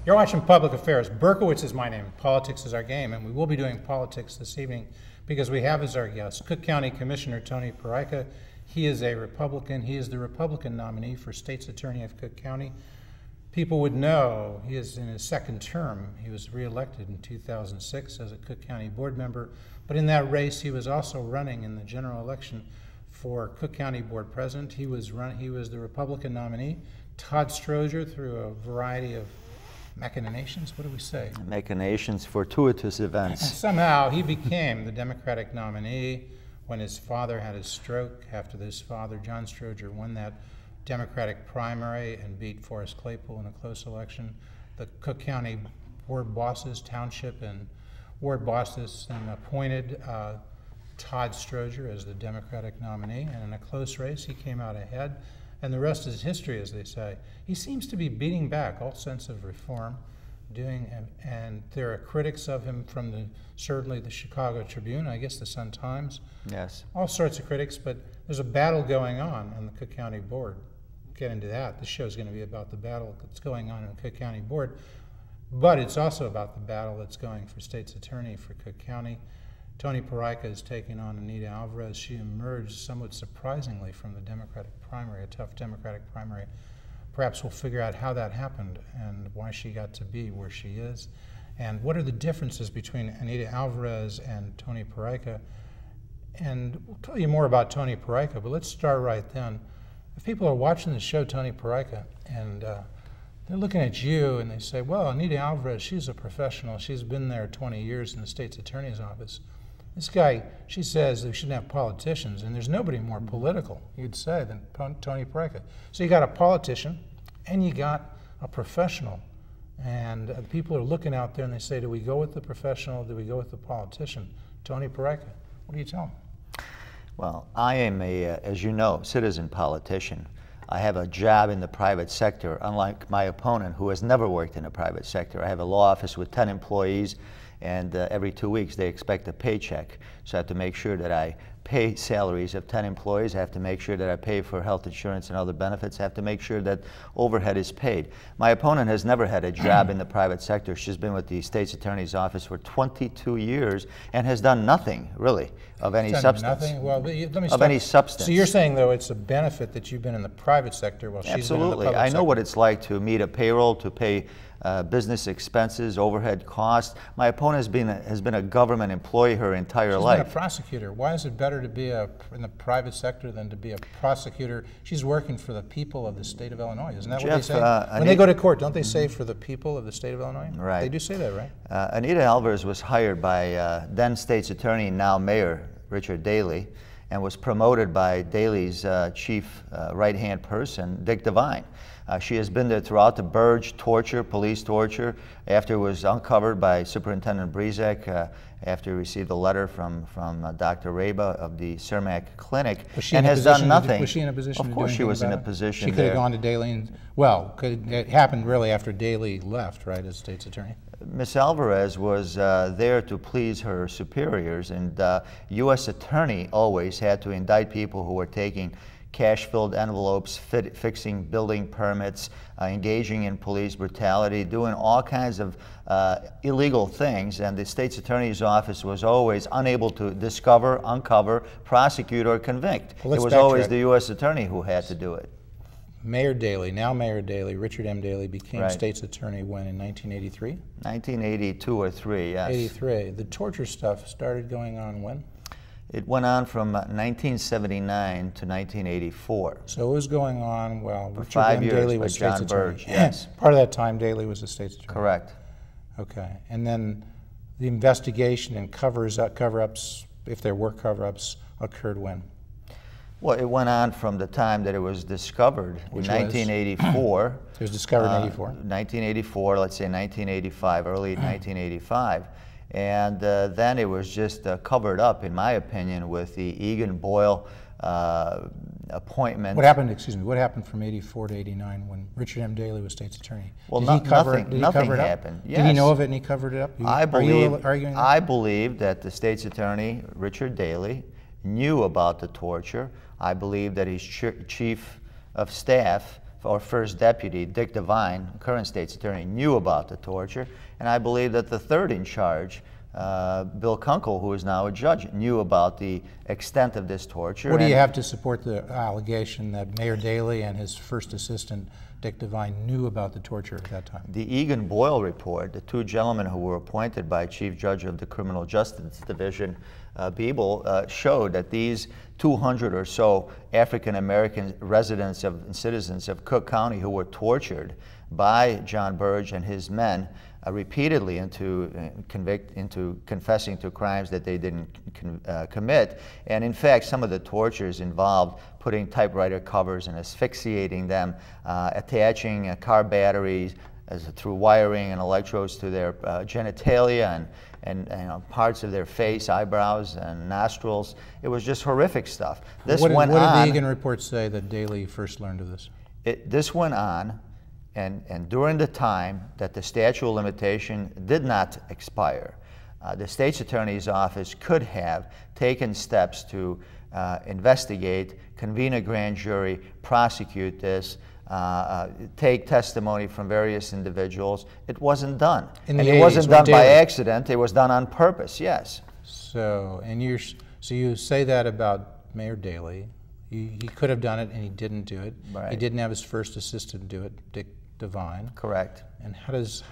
You're watching Public Affairs. Berkowitz is my name. Politics is our game, and we will be doing politics this evening because we have as our guest Cook County Commissioner Tony Peraica. He is a Republican. He is the Republican nominee for State's Attorney of Cook County. People would know he is in his second term. He was reelected in 2006 as a Cook County board member, but in that race he was also running in the general election for Cook County Board President. He was the Republican nominee. Todd Stroger, through a variety of machinations, what do we say? Machinations, fortuitous events. Somehow he became the Democratic nominee when his father had his stroke. After his father, John Stroger, won that Democratic primary and beat Forrest Claypool in a close election. The Cook County board bosses, township and ward bosses, and appointed Todd Stroger as the Democratic nominee, and in a close race he came out ahead. And the rest is history, as they say. He seems to be beating back all sense of reform, and there are critics of him from certainly the Chicago Tribune, I guess the Sun-Times. Yes. All sorts of critics, but there's a battle going on the Cook County Board. Get into that. This show is going to be about the battle that's going on in the Cook County Board, but it's also about the battle that's going for State's Attorney for Cook County. Tony Peraica is taking on Anita Alvarez. She emerged somewhat surprisingly from the Democratic primary, a tough Democratic primary. Perhaps we'll figure out how that happened and why she got to be where she is. And what are the differences between Anita Alvarez and Tony Peraica? And we'll tell you more about Tony Peraica, but let's start right then. If people are watching the show, Tony Peraica, and they're looking at you and they say, well, Anita Alvarez, she's a professional. She's been there 20 years in the State's Attorney's Office. This guy, she says we shouldn't have politicians, and there's nobody more political, you'd say, than Tony Peraica. So you got a politician, and you got a professional. And people are looking out there and they say, do we go with the professional, do we go with the politician? Tony Peraica, what do you tell them? Well, I am as you know, citizen politician. I have a job in the private sector, unlike my opponent who has never worked in the private sector. I have a law office with 10 employees, and every 2 weeks they expect a paycheck. So I have to make sure that I pay salaries of 10 employees. I have to make sure that I pay for health insurance and other benefits. I have to make sure that overhead is paid. My opponent has never had a job in the private sector. She's been with the State's Attorney's Office for 22 years and has done nothing, really, of any substance. Nothing? Well, let me of any substance. So you're saying, though, it's a benefit that you've been in the private sector while she's been in the public sector? Absolutely. I know what it's like to meet a payroll, to pay business expenses, overhead costs. My opponent has been a government employee her entire life. She's been a prosecutor. Why is it better to be in the private sector than to be a prosecutor? She's working for the people of the state of Illinois. Isn't that what they say? When they go to court, don't they say for the people of the state of Illinois? Right. They do say that, right? Anita Alvarez was hired by then State's Attorney, now Mayor Richard Daley, and was promoted by Daley's chief right-hand person, Dick Devine. She has been there throughout the Burge torture, police torture, after it was uncovered by Superintendent Brezek, after he received a letter from Dr. Reba of the Cermak Clinic, and has done nothing. Was she in a position to do anything? Of course she was in a position. She could have gone to Daley, and, well, it happened really after Daley left, right, as State's Attorney? Ms. Alvarez was there to please her superiors, and U.S. Attorney always had to indict people who were taking cash-filled envelopes, fixing building permits, engaging in police brutality, doing all kinds of illegal things, and the State's Attorney's Office was always unable to discover, uncover, prosecute, or convict. Well, it was always the U.S. Attorney who had to do it. Mayor Daley, now Mayor Daley, Richard M. Daley, became State's Attorney when, in 1983? 1982 or 3, yes. 83. The torture stuff started going on when? It went on from 1979 to 1984. So it was going on, well, for Richard 5 M. years Daley was State's John Attorney. Burge, yes. Part of that time, Daley was the State's Attorney. Correct. Okay. And then the investigation and cover-ups, if there were cover-ups, occurred when? Well, it went on from the time that it was discovered in 1984. It was discovered in 84? 1984, let's say 1985, early 1985. And then it was just covered up, in my opinion, with the Egan Boyle appointment. What happened, excuse me, what happened from 84 to 89 when Richard M. Daley was State's Attorney? Well, did he cover nothing happened. Yes. Did he know of it and he covered it up? I believe that the State's Attorney, Richard Daley, knew about the torture. I believe that his chief of staff our first deputy, Dick Devine, current state's attorney, knew about the torture, and I believe that the third in charge, Bill Kunkel, who is now a judge, knew about the extent of this torture. What do you have to support the allegation that Mayor Daley and his first assistant, Dick Devine, knew about the torture at that time? The Egan-Boyle report, the two gentlemen who were appointed by Chief Judge of the Criminal Justice Division, Biebel, showed that these 200 or so African-American residents and citizens of Cook County who were tortured by John Burge and his men repeatedly into confessing to crimes that they didn't commit. And in fact, some of the tortures involved putting typewriter covers and asphyxiating them, attaching car batteries through wiring and electrodes to their genitalia and parts of their face, eyebrows and nostrils. It was just horrific stuff. This what went did on. the Egan report say that Daley first learned of this? This went on, and during the time that the statute of limitation did not expire, the state's attorney's office could have taken steps to investigate, convene a grand jury, prosecute this, take testimony from various individuals. It wasn't done. And it wasn't done by accident, it was done on purpose, yes. So, so you say that about Mayor Daley. He could have done it and he didn't do it. Right. He didn't have his first assistant do it, Dick Devine. Correct. And how does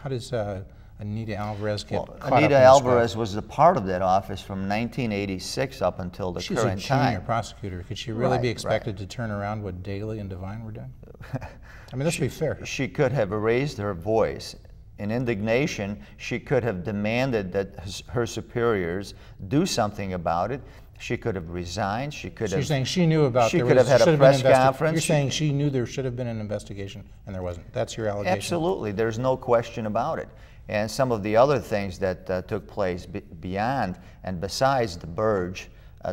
Anita Alvarez get caught Anita up in Alvarez was a part of that office from 1986 up until the current time. She's a junior prosecutor. Could she really be expected to turn around what Daley and Devine were doing? I mean, let's be fair. She could have raised her voice. In indignation, she could have demanded that her superiors do something about it. She could have resigned. She could have. You're saying she knew about. She could have had a press conference. You're saying she knew there should have been an investigation and there wasn't. That's your allegation. Absolutely. There's no question about it. And some of the other things that took place beyond and besides the Burge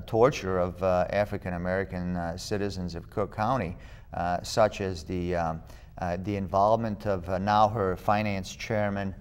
torture of African American citizens of Cook County, such as the involvement of now her finance chairman,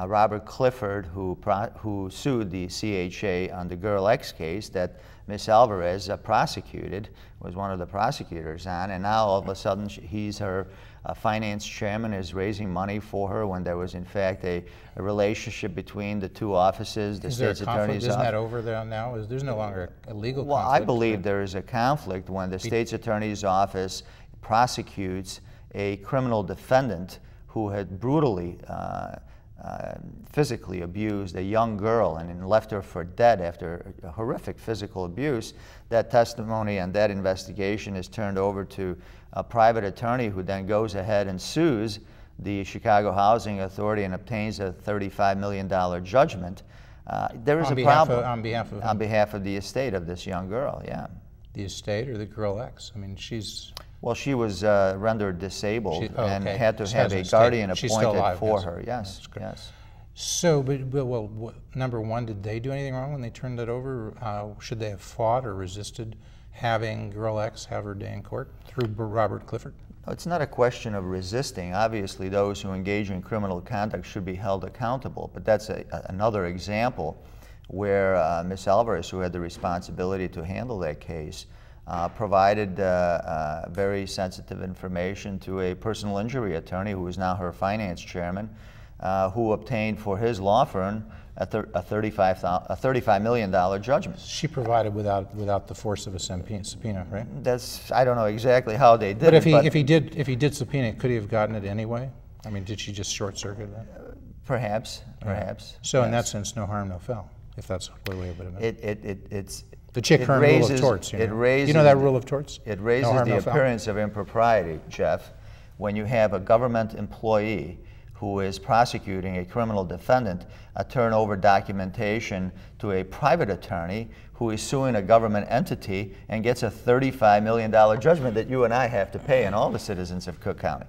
Robert Clifford, who sued the CHA on the Girl X case that Ms. Alvarez prosecuted, was one of the prosecutors on, and now all of a sudden he's her finance chairman, is raising money for her when there was in fact a relationship between the two offices, the state's attorney's office. Isn't that over there now? There's no longer a legal conflict? Well, I believe there is a conflict when the state's attorney's office prosecutes a criminal defendant who had brutally physically abused a young girl and left her for dead after a horrific physical abuse. That testimony and that investigation is turned over to a private attorney who then goes ahead and sues the Chicago Housing Authority and obtains a $35 million judgment. There is a problem. On behalf of? On behalf of the estate of this young girl, yeah. The estate or the Girl X? I mean, she's... Well, she was rendered disabled and had to have a guardian appointed for her. Yes, yes. So, well, number one, did they do anything wrong when they turned it over? Should they have fought or resisted having Girl X have her day in court through Robert Clifford? It's not a question of resisting. Obviously, those who engage in criminal conduct should be held accountable, but that's another example where Ms. Alvarez, who had the responsibility to handle that case, provided very sensitive information to a personal injury attorney who is now her finance chairman, who obtained for his law firm a $35 million judgment. She provided without the force of a subpoena, right? I don't know exactly how they did but it. If he did subpoena, could he have gotten it anyway? I mean, did she just short circuit that? Perhaps. So in that sense, no harm, no foul, if that's the way of it. It's the Chick-Hearn rule of torts. You know that rule of torts? It raises the appearance of impropriety, Jeff, when you have a government employee who is prosecuting a criminal defendant turn over documentation to a private attorney who is suing a government entity and gets a $35 million judgment that you and I have to pay and all the citizens of Cook County.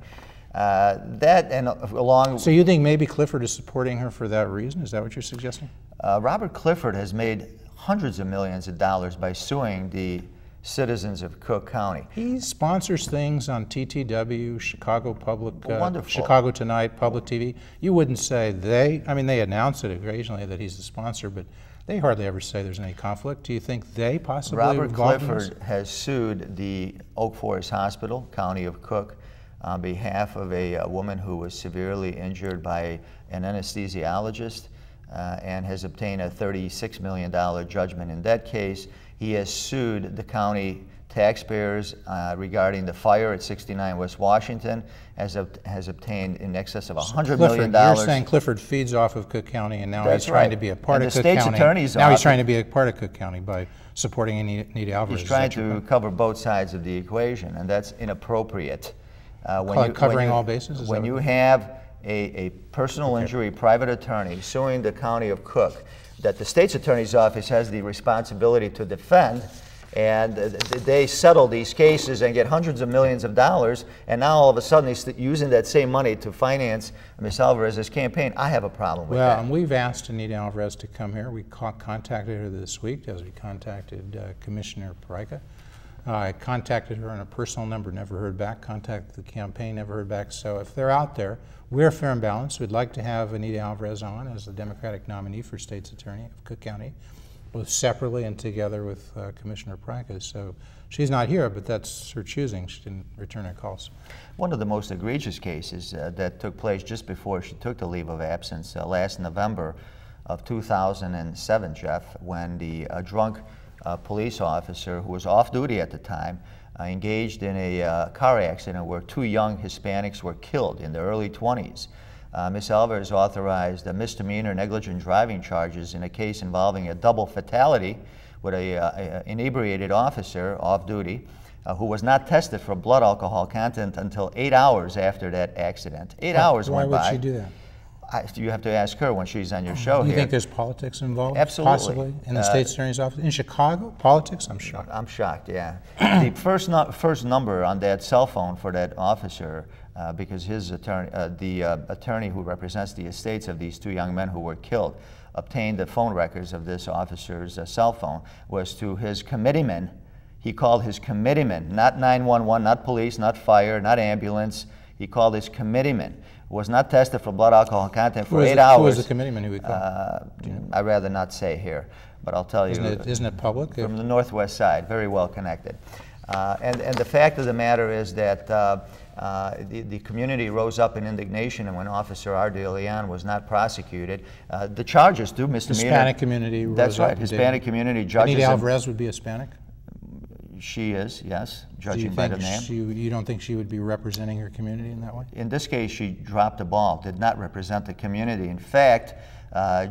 So you think maybe Clifford is supporting her for that reason? Is that what you're suggesting? Robert Clifford has made hundreds of millions of dollars by suing the citizens of Cook County. He sponsors things on TTW, Chicago Public, Wonderful. Chicago Tonight, Public TV. You wouldn't say they, I mean, they announce it occasionally that he's the sponsor, but they hardly ever say there's any conflict. Do you think they possibly Robert Clifford has sued the Oak Forest Hospital, County of Cook, on behalf of a woman who was severely injured by an anesthesiologist and has obtained a $36 million judgment in that case. He has sued the county taxpayers regarding the fire at 69 West Washington, has obtained in excess of $100 million. You're saying Clifford feeds off of Cook County, and now he's trying to be a part of Cook County. Now he's trying to be a part of Cook County by supporting Anita Alvarez. He's trying to cover both sides of the equation, and that's inappropriate. Covering all bases? When you have a personal injury private attorney suing the county of Cook, that the state's attorney's office has the responsibility to defend, and they settle these cases and get hundreds of millions of dollars, and now all of a sudden he's using that same money to finance Ms. Alvarez's campaign. I have a problem with that. Well, and we've asked Anita Alvarez to come here. We contacted her this week, as we contacted Commissioner Peraica. I contacted her on a personal number, never heard back. Contacted the campaign, never heard back. So if they're out there, we're fair and balanced. We'd like to have Anita Alvarez on as the Democratic nominee for State's Attorney of Cook County, both separately and together with Commissioner Peraica. So she's not here, but that's her choosing. She didn't return our calls. One of the most egregious cases that took place just before she took the leave of absence last November of 2007, Jeff, when the drunk police officer who was off duty at the time engaged in a car accident where two young Hispanics were killed in their early 20s. Ms. Alvarez authorized a misdemeanor negligent driving charges in a case involving a double fatality with a inebriated officer off duty who was not tested for blood alcohol content until 8 hours after that accident. 8 hours went by. Why would she do that? You have to ask her when she's on your show. Do you think there's politics involved? Absolutely. Possibly in the state's attorney's office in Chicago? Politics? I'm shocked. I'm shocked. Yeah. The first number on that cell phone for that officer, because his attorney, the attorney who represents the estates of these two young men who were killed, obtained the phone records of this officer's cell phone, was to his committeeman. He called his committeeman, not 911, not police, not fire, not ambulance. He called his committeeman. Was not tested for blood alcohol content for 8 hours. Who was the committeeman who we called? I'd rather not say here, but I'll tell you. Isn't it public? From the northwest side, very well connected. And the fact of the matter is that the community rose up in indignation, and when Officer R. De Leon was not prosecuted, the charges do misdemeanor. Hispanic community rose up. That's right, Hispanic community judges. Anita Alvarez would be Hispanic? She is, yes, judging by the name. You don't think she would be representing her community in that way? In this case, she dropped the ball, did not represent the community. In fact,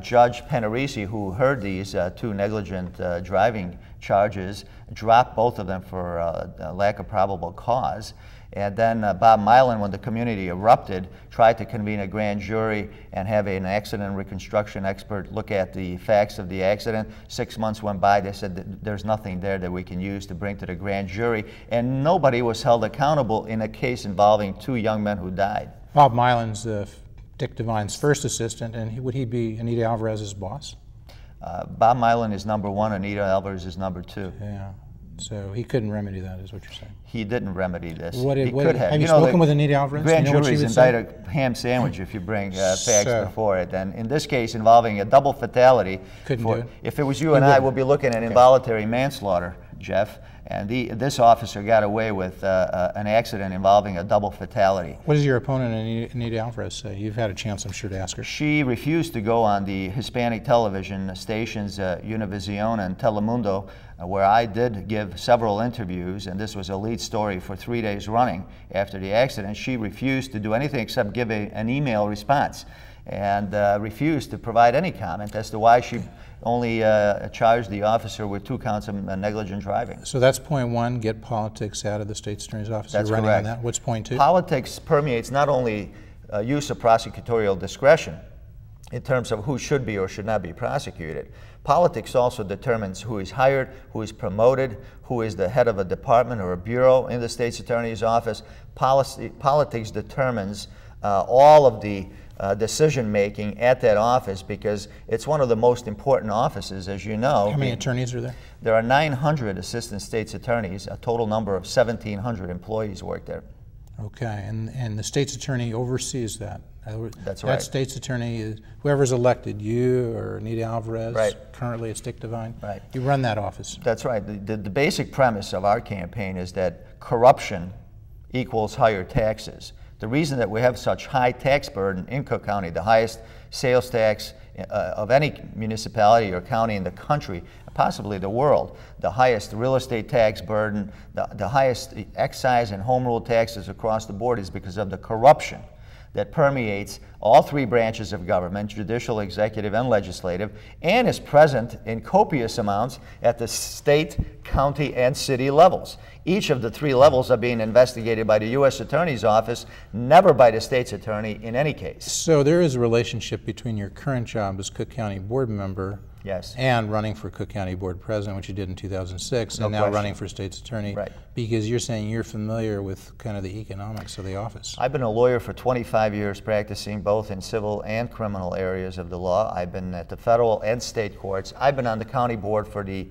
Judge Penarisi, who heard these two negligent driving charges, dropped both of them for lack of probable cause. And then Bob Milan, when the community erupted, tried to convene a grand jury and have an accident reconstruction expert look at the facts of the accident. 6 months went by. They said that there's nothing there that we can use to bring to the grand jury. And nobody was held accountable in a case involving two young men who died. Bob Milan's Dick Devine's first assistant, and would he be Anita Alvarez's boss? Bob Milan is number one, Anita Alvarez is number two. Yeah. So he couldn't remedy that, is what you're saying. He didn't remedy this. He could have. Have you spoken with Anita Alvarez? Grand juries indict a ham sandwich if you bring facts before it. And in this case, involving a double fatality, couldn't do it. If it was you and I, we'll be looking at involuntary manslaughter, Jeff. And this officer got away with an accident involving a double fatality. What does your opponent, Anita Alvarez, say? You've had a chance, I'm sure, to ask her. She refused to go on the Hispanic television stations Univision and Telemundo, where I did give several interviews, and this was a lead story for 3 days running after the accident. She refused to do anything except give an email response, and refused to provide any comment as to why she only charged the officer with 2 counts of negligent driving. So that's point one, get politics out of the state's attorney's office. That's You're running correct. on that. What's point two? Politics permeates not only use of prosecutorial discretion in terms of who should be or should not be prosecuted. Politics also determines who is hired, who is promoted, who is the head of a department or a bureau in the state's attorney's office. Politics determines all of the decision-making at that office, because it's one of the most important offices, as you know. How many attorneys are there? There are 900 assistant state's attorneys. A total number of 1,700 employees work there. Okay, and the state's attorney oversees that. That's right. That state's attorney is whoever's elected, you or Anita Alvarez. Right. Currently it's Dick Devine. Right. You run that office. That's right. The basic premise of our campaign is that corruption equals higher taxes. The reason that we have such high tax burden in Cook County, the highest sales tax of any municipality or county in the country, possibly the world, the highest real estate tax burden, the highest excise and home rule taxes across the board, is because of the corruption that permeates all three branches of government, judicial, executive, and legislative, and is present in copious amounts at the state, county, and city levels. Each of the three levels are being investigated by the U.S. Attorney's Office, never by the state's attorney in any case. So there is a relationship between your current job as Cook County board member Yes. and running for Cook County board president, which you did in 2006, and now running for state's attorney, right? Because you're saying you're familiar with kind of the economics of the office. I've been a lawyer for 25 years, practicing both in civil and criminal areas of the law. I've been at the federal and state courts. I've been on the county board for the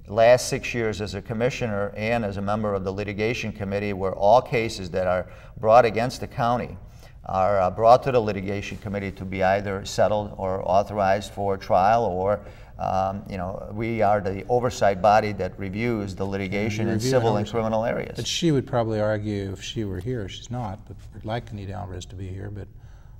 last 6 years as a commissioner and as a member of the litigation committee, where all cases that are brought against the county are brought to the litigation committee to be either settled or authorized for trial, or you know, we are the oversight body that reviews the litigation in civil and criminal areas. But she would probably argue if she were here, she's not, but we'd like Anita Alvarez to be here, but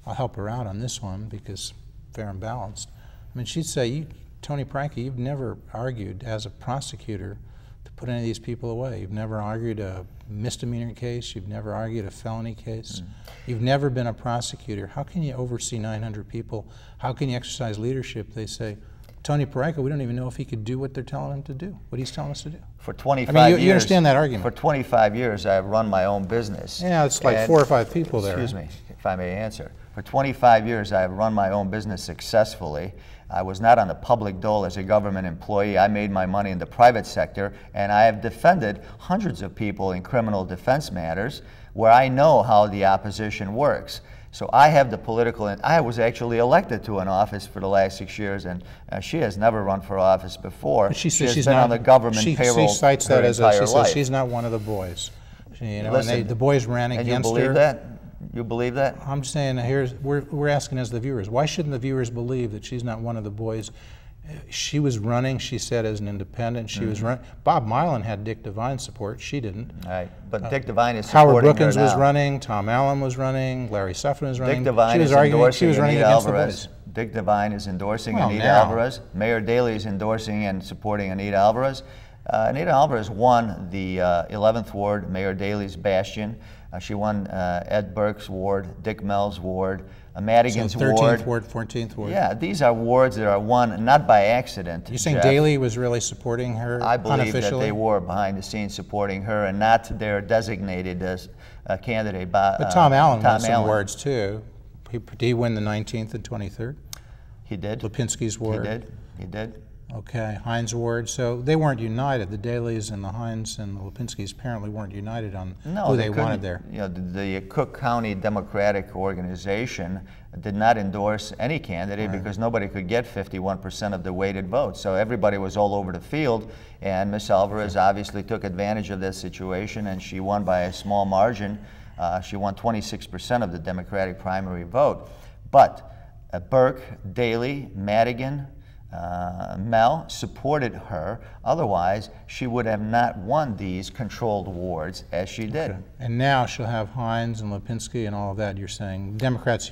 I'll help her out on this one because fair and balanced. I mean, she'd say, Tony Peraica, you've never argued as a prosecutor to put any of these people away. You've never argued a misdemeanor case. You've never argued a felony case. You've never been a prosecutor. How can you oversee 900 people? How can you exercise leadership? They say, Tony Peraica, we don't even know if he could do what they're telling him to do, what he's telling us to do. For 25 years. You understand that argument. For 25 years, I've run my own business. Yeah, it's like 4 or 5 people there. Excuse me, if I may answer. For 25 years, I've run my own business successfully. I was not on the public dole as a government employee. I made my money in the private sector, and I have defended hundreds of people in criminal defense matters where I know how the opposition works. So I have the political, and I was actually elected to an office for the last 6 years, and she has never run for office before. But she says has she's been not on the government payroll. She cites that as she says she's not one of the boys. You know, Listen, and the boys ran against her. And you believe that? You believe that? I'm just saying, we're asking as the viewers, why shouldn't the viewers believe that she's not one of the boys? She was running, she said, as an independent. She was running. Bob Milan had Dick Devine's support. She didn't. Right, but Dick Devine is supporting Howard Brookins her now. was running. Tom Allen was running. Larry Suffren was running. Dick Devine is endorsing Anita Alvarez. The boys. Dick Devine is endorsing Anita Alvarez. Mayor Daley is endorsing and supporting Anita Alvarez. Anita Alvarez won the 11th Ward, Mayor Daley's bastion. She won Ed Burke's ward, Dick Mell's ward, Madigan's ward. 13th Ward, 14th Ward. Yeah, these are wards that are won not by accident. You're saying Jeff. Daley was really supporting her I believe unofficially? that they were behind the scenes supporting her and not their designated candidate. But Tom Allen won some wards too. Did he win the 19th and 23rd? He did. Lipinski's ward? He did. Okay, Hines Ward. So they weren't united. The Daleys and the Hines and the Lipinskis apparently weren't united on who they wanted there. You know, the Cook County Democratic Organization did not endorse any candidate because nobody could get 51% of the weighted votes. So everybody was all over the field, and Ms. Alvarez obviously took advantage of this situation, and she won by a small margin. She won 26% of the Democratic primary vote. But Burke, Daley, Madigan, Mel supported her. Otherwise, she would have not won these controlled wards as she did. Okay. And now she'll have Hines and Lipinski and all of that. You're saying Democrats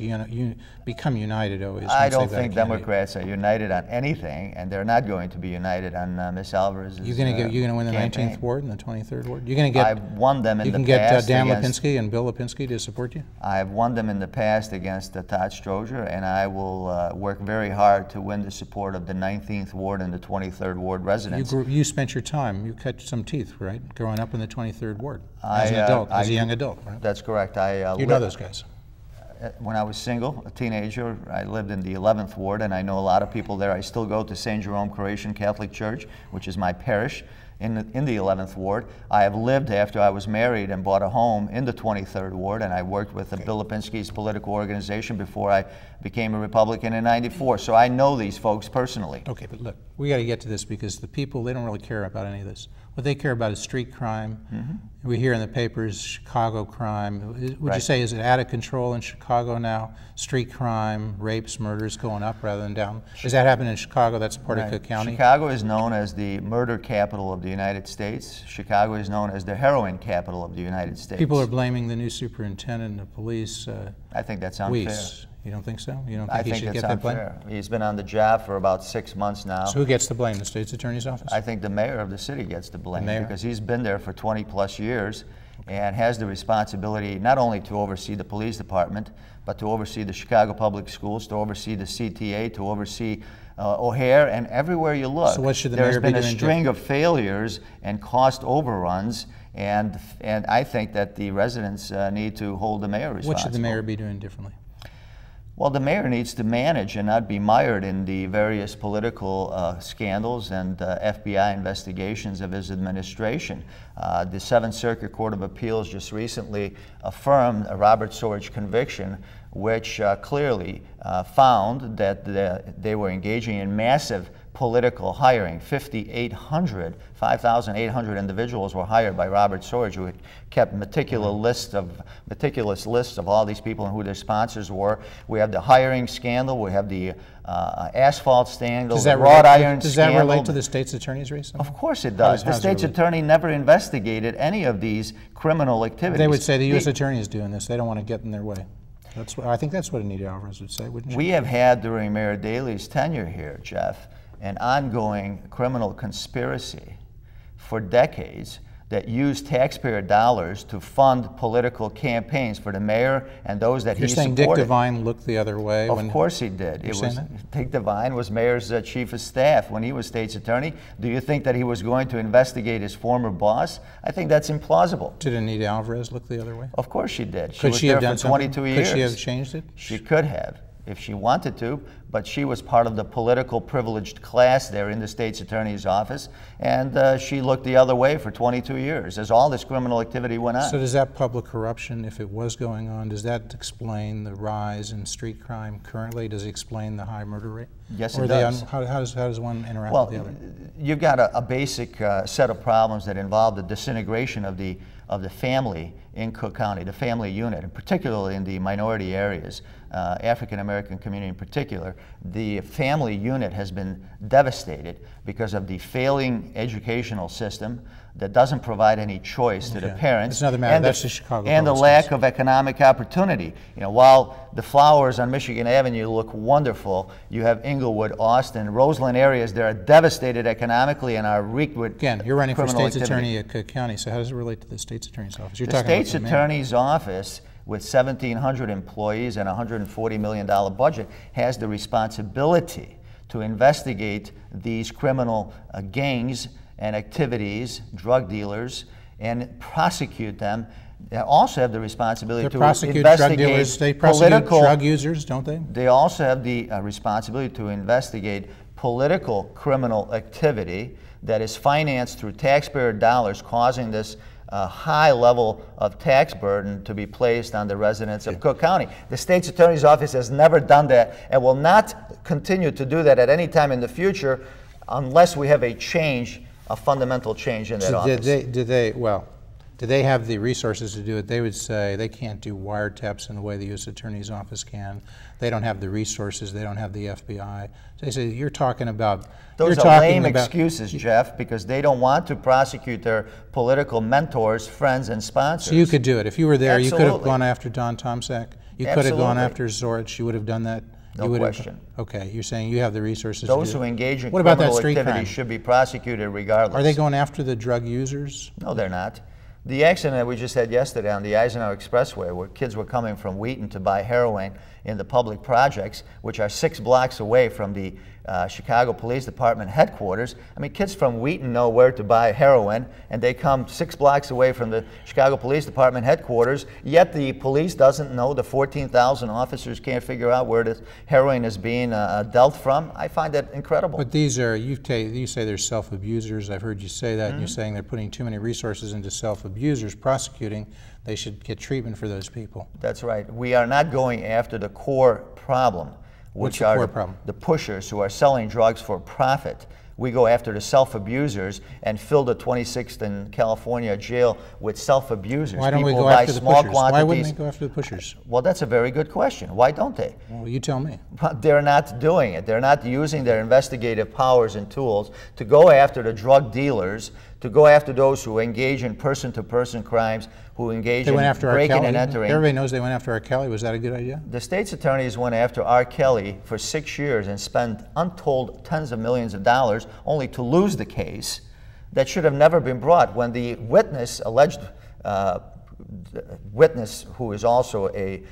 become united always. I don't think Democrats are united on anything, and they're not going to be united on Ms. Alvarez's You're going to win the campaign. 19th Ward and the 23rd Ward? You're going to get. I've won them in the past. You can get Dan Lipinski and Bill Lipinski to support you? I've won them in the past against Todd Stroger, and I will work very hard to win the support of the 19th Ward and the 23rd Ward residents. You spent your time, you cut some teeth, right? Growing up in the 23rd Ward as an adult, as a young adult, right? That's correct. You know those guys. When I was single, a teenager, I lived in the 11th Ward, and I know a lot of people there. I still go to St. Jerome Croatian Catholic Church, which is my parish, in the 11th Ward. I have lived after I was married and bought a home in the 23rd Ward, and I worked with Bill Lipinski's political organization before I became a Republican in '94. So I know these folks personally. Okay, but look, we got to get to this because the people, they don't really care about any of this. What they care about is street crime. We hear in the papers Chicago crime. Would you say, is it out of control in Chicago now? Street crime, rapes, murders going up rather than down? Is that happening in Chicago? That's part of Cook County? Chicago is known as the murder capital of the United States. Chicago is known as the heroin capital of the United States. People are blaming the new superintendent of police. I think that's unfair. Weiss. You don't think so? You don't think I he think should that's get that blame? unfair. He's been on the job for about 6 months now. So who gets the blame? The state's attorney's office? I think the mayor of the city gets the blame because he's been there for 20 plus years and has the responsibility not only to oversee the police department, but to oversee the Chicago Public Schools, to oversee the CTA, to oversee O'Hare, and everywhere you look. So what should the There's mayor be been doing a string of failures and cost overruns, and I think that the residents need to hold the mayor responsible. What should the mayor be doing differently? Well, the mayor needs to manage and not be mired in the various political scandals and FBI investigations of his administration. The 7th Circuit Court of Appeals just recently affirmed a Robert Sorge conviction, which clearly found that they were engaging in massive political hiring. 5,800 individuals were hired by Robert Sorge, who had kept meticulous lists of all these people and who their sponsors were. We have the hiring scandal. We have the asphalt scandal, the wrought iron scandal. Does that relate to the state's attorney's race? Of course it does. The state's attorney never investigated any of these criminal activities. They would say the U.S. attorney is doing this. They don't want to get in their way. That's what, I think that's what Anita Alvarez would say, wouldn't she? We have had during Mayor Daley's tenure here, Jeff, an ongoing criminal conspiracy for decades that used taxpayer dollars to fund political campaigns for the mayor and those that he supported. You're saying Dick Devine looked the other way? Of course he did. Dick Devine was mayor's chief of staff when he was state's attorney. Do you think that he was going to investigate his former boss? I think that's implausible. Did Anita Alvarez look the other way? Of course she did. Could she have done for 22 years. Could she have changed it? She could have, if she wanted to, but she was part of the political privileged class there in the state's attorney's office, and she looked the other way for 22 years as all this criminal activity went on. So does that public corruption, if it was going on, does that explain the rise in street crime currently? Does it explain the high murder rate? Yes, it does. How does one interact with the other? You've got a basic set of problems that involve the disintegration of the family in Cook County, the family unit, and particularly in the minority areas, African American community in particular. The family unit has been devastated because of the failing educational system that doesn't provide any choice to the parents. It's another matter. That's the Chicago and the lack of economic opportunity. You know, while the flowers on Michigan Avenue look wonderful, you have Inglewood, Austin, Roseland areas that are devastated economically and are reeked with Again, you're running for state's activity. attorney at Cook County, so how does it relate to the state's attorney's office? The state's attorney's office, with 1,700 employees and a $140 million budget, has the responsibility to investigate these criminal gangs and activities, drug dealers, and prosecute them. They also have the responsibility to investigate drug dealers. They prosecute drug users, don't they? They also have the responsibility to investigate political criminal activity that is financed through taxpayer dollars, causing this high level of tax burden to be placed on the residents of Cook County. The state's attorney's office has never done that and will not continue to do that at any time in the future unless we have a change, a fundamental change in that office. Do they have the resources to do it? They would say they can't do wiretaps in the way the U.S. Attorney's Office can. They don't have the resources. They don't have the FBI. So they say, you're talking about... Those are lame excuses, Jeff, because they don't want to prosecute their political mentors, friends, and sponsors. So you could do it. If you were there, Absolutely. You could have gone after Don Tomczak. You could have gone after Zorich. You would have done that. No question. Okay, you're saying you have the resources Those to do who engage in What about criminal that street activity crime? should be prosecuted regardless. Are they going after the drug users? No, they're not. The accident that we just had yesterday on the Eisenhower Expressway, where kids were coming from Wheaton to buy heroin in the public projects, which are 6 blocks away from the Chicago Police Department headquarters. I mean, kids from Wheaton know where to buy heroin, and they come 6 blocks away from the Chicago Police Department headquarters, yet the police doesn't know, the 14,000 officers can't figure out where the heroin is being dealt from. I find that incredible. But these are, you say they're self-abusers. I've heard you say that, and you're saying they're putting too many resources into self-abusers, prosecuting. They should get treatment for those people. That's right. We are not going after the core problem, which are the pushers who are selling drugs for profit. We go after the self-abusers and fill the 26th in California jail with self-abusers. Why don't we People go buy after the small pushers? quantities. Why wouldn't they go after the pushers? Well, that's a very good question. Why don't they? Well, you tell me. But they're not doing it. They're not using their investigative powers and tools to go after the drug dealers, to go after those who engage in person-to-person crimes, who engage in breaking and entering. Everybody knows they went after R. Kelly. Was that a good idea? The state's attorneys went after R. Kelly for 6 years and spent untold tens of millions of dollars only to lose the case that should have never been brought. When the witness, alleged witness, who is also a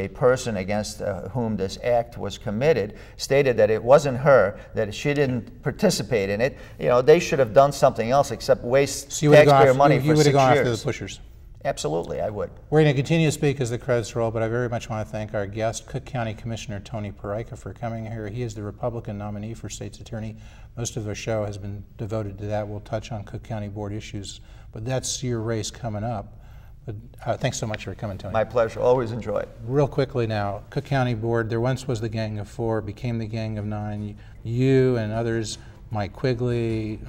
person against whom this act was committed, stated that it wasn't her, that she didn't participate in it, you know, they should have done something else except waste taxpayer money for 6 years. You would have gone after the pushers. Absolutely, I would. We're going to continue to speak as the credits roll, but I very much want to thank our guest, Cook County Commissioner Tony Peraica, for coming here. He is the Republican nominee for State's Attorney. Most of our show has been devoted to that. We'll touch on Cook County Board issues, but that's your race coming up. But thanks so much for coming, Tony. My pleasure. Always enjoy it. Real quickly now, Cook County Board, there once was the Gang of Four, became the Gang of Nine. You and others, Mike Quigley,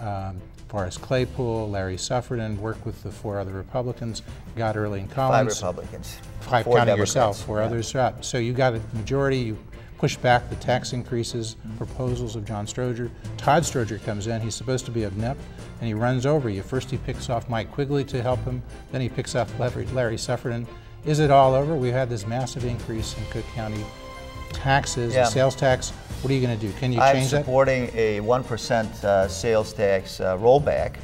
Forrest Claypool, Larry Suffredin, worked with the 4 other Republicans, got Early and Collins. 5 Republicans. 5 4 counting Democrats. yourself, 4 others. Right. So you got a majority, you pushed back the tax increases, proposals of John Stroger. Todd Stroger comes in, he's supposed to be of NEP, and he runs over you. First he picks off Mike Quigley to help him, then he picks off Larry Suffredin. Is it all over? We've had this massive increase in Cook County taxes, sales tax. What are you going to do? Can you change that? I'm supporting a 1% sales tax rollback.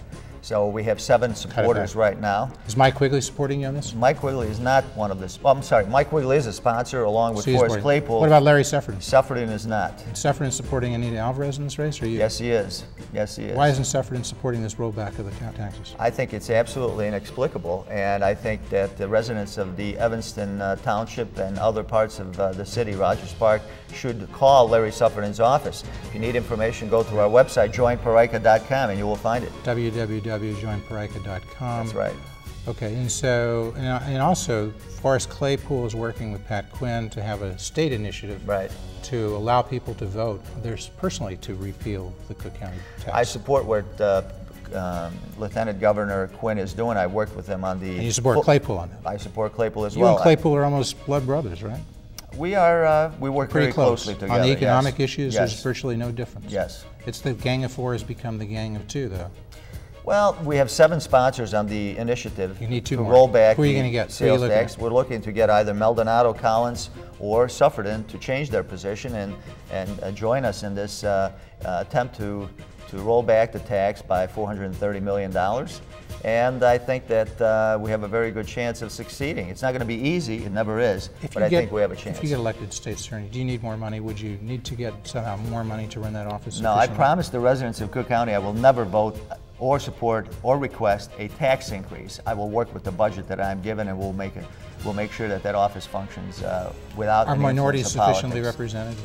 So we have 7 supporters right now. Is Mike Quigley supporting you on this? Mike Quigley is not one of the. Well, I'm sorry. Mike Quigley is a sponsor along with Forrest Claypool. What about Larry Suffredin? Suffredin is not. Is Suffredin supporting Anita Alvarez in this race, or you? Yes, he is. Yes, he is. Why isn't Suffredin supporting this rollback of the taxes? I think it's absolutely inexplicable, and I think that the residents of the Evanston Township and other parts of the city, Rogers Park, should call Larry Suffredin's office. If you need information, go to our website, joinperaica.com, and you will find it. www.joinperaica.com. That's right. Okay, and so, and also, Forrest Claypool is working with Pat Quinn to have a state initiative to allow people to vote. There's personally to repeal the Cook County tax. I support what Lieutenant Governor Quinn is doing. I worked with him on the. And you support Claypool on that? I support Claypool as you well. You and Claypool are almost blood brothers, right? We are. We work pretty very close. closely together. On the economic issues, there's virtually no difference. Yes. It's the Gang of Four has become the Gang of Two, though. Well, we have 7 sponsors on the initiative you need 2 to more. roll back Who are you the going to get? sales tax. We're looking to get either Maldonado, Collins, or Suffredin to change their position and join us in this attempt to roll back the tax by $430 million. And I think that we have a very good chance of succeeding. It's not going to be easy, it never is, but I think we have a chance. If you get elected state's attorney, do you need more money? Would you need to get somehow more money to run that office? No, I promise the residents of Cook County I will never vote or support or request a tax increase. I will work with the budget that I'm given, and we'll make sure that that office functions without. Are minorities sufficiently represented?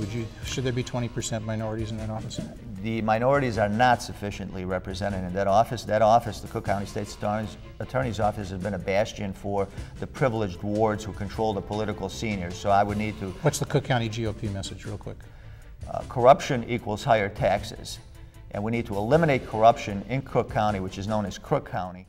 Should there be 20% minorities in that office? The minorities are not sufficiently represented in that office. That office, the Cook County State's Attorney's Office, has been a bastion for the privileged wards who control the political seniors. So I would need to. What's the Cook County GOP message, real quick? Corruption equals higher taxes. And we need to eliminate corruption in Cook County, which is known as Crook County.